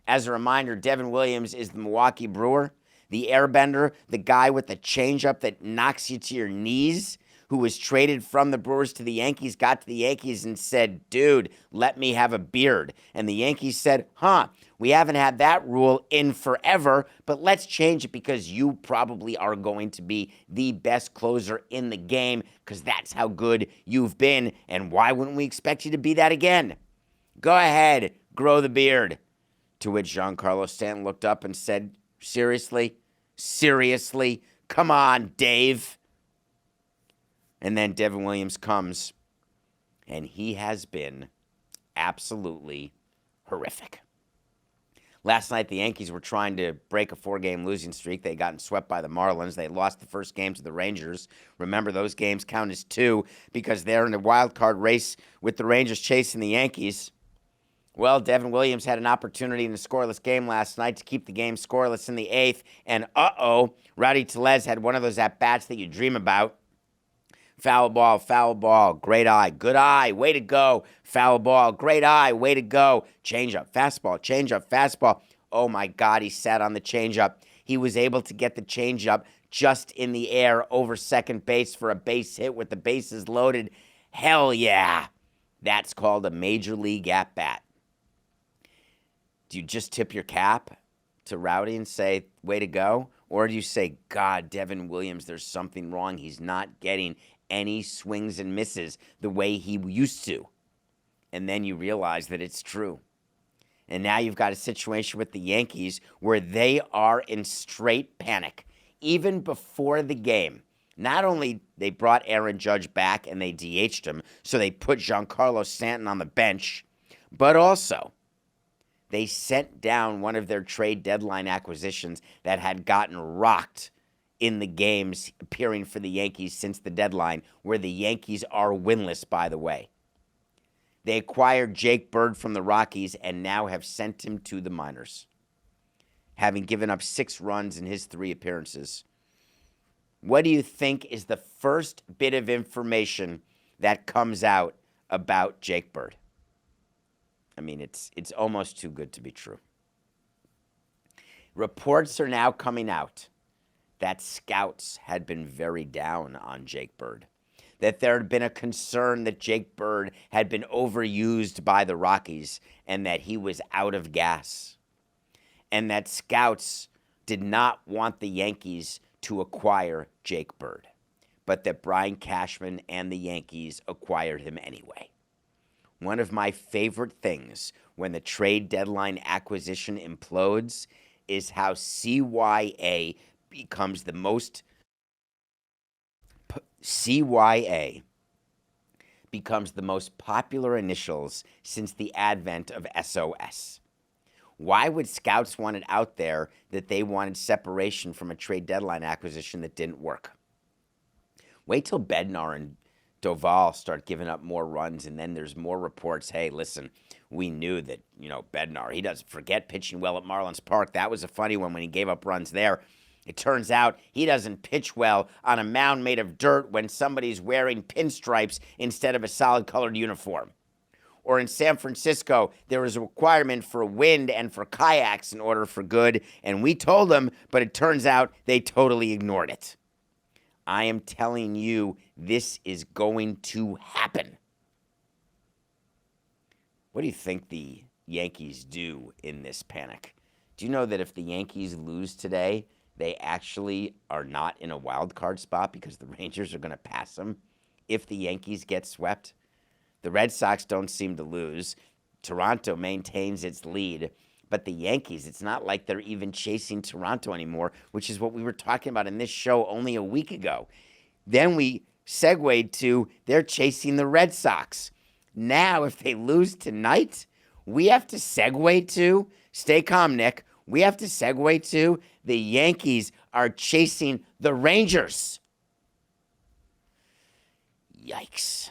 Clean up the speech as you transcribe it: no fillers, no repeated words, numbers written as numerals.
As a reminder, Devin Williams is the Milwaukee Brewer, the airbender, the guy with the changeup that knocks you to your knees, who was traded from the Brewers to the Yankees, got to the Yankees and said, dude, let me have a beard. And the Yankees said, we haven't had that rule in forever, but let's change it because you probably are going to be the best closer in the game because that's how good you've been. And why wouldn't we expect you to be that again? Go ahead, grow the beard. To which Giancarlo Stanton looked up and said, seriously? Seriously? Come on, Dave. And then Devin Williams comes, and he has been absolutely horrific. Last night, the Yankees were trying to break a 4-game losing streak. They had gotten swept by the Marlins. They lost the first game to the Rangers. Remember, those games count as 2 because they're in a wild card race with the Rangers chasing the Yankees. Well, Devin Williams had an opportunity in a scoreless game last night to keep the game scoreless in the 8th. And Rowdy Tellez had one of those at-bats that you dream about. Foul ball, great eye, good eye, way to go. Foul ball, great eye, way to go. Changeup, fastball. Oh my God, he sat on the changeup. He was able to get the changeup just in the air over second base for a base hit with the bases loaded. Hell yeah. That's called a major league at-bat. Do you just tip your cap to Rowdy and say, way to go? Or do you say, God, Devin Williams, there's something wrong. He's not getting any swings and misses the way he used to. And then you realize that it's true. And now you've got a situation with the Yankees where they are in straight panic. Even before the game, not only they brought Aaron Judge back and they DH'd him, so they put Giancarlo Stanton on the bench, but also they sent down one of their trade deadline acquisitions that had gotten rocked in the games appearing for the Yankees since the deadline, where the Yankees are winless, by the way. They acquired Jake Bird from the Rockies and now have sent him to the minors, having given up 6 runs in his 3 appearances. What do you think is the first bit of information that comes out about Jake Bird? I mean, it's almost too good to be true. Reports are now coming out that scouts had been very down on Jake Bird, that there had been a concern that Jake Bird had been overused by the Rockies and that he was out of gas, and that scouts did not want the Yankees to acquire Jake Bird, but that Brian Cashman and the Yankees acquired him anyway. One of my favorite things when the trade deadline acquisition implodes is how CYA becomes the most popular initials since the advent of SOS. Why would scouts want it out there that they wanted separation from a trade deadline acquisition that didn't work? Wait till Bednar and Doval start giving up more runs, and then there's more reports. Hey, listen, we knew that, Bednar, he doesn't forget pitching well at Marlins Park. That was a funny one when he gave up runs there. It turns out he doesn't pitch well on a mound made of dirt when somebody's wearing pinstripes instead of a solid-colored uniform. Or in San Francisco, there was a requirement for wind and for kayaks in order for good, and we told them, but it turns out they totally ignored it. I am telling you, this is going to happen. What do you think the Yankees do in this panic? Do you know that if the Yankees lose today, they actually are not in a wild card spot because the Rangers are going to pass them if the Yankees get swept? The Red Sox don't seem to lose. Toronto maintains its lead. But the Yankees, it's not like they're even chasing Toronto anymore, which is what we were talking about in this show only a week ago. Then we segued to they're chasing the Red Sox. Now, if they lose tonight, we have to segue to, stay calm, Nick, we have to segue to the Yankees are chasing the Rangers. Yikes.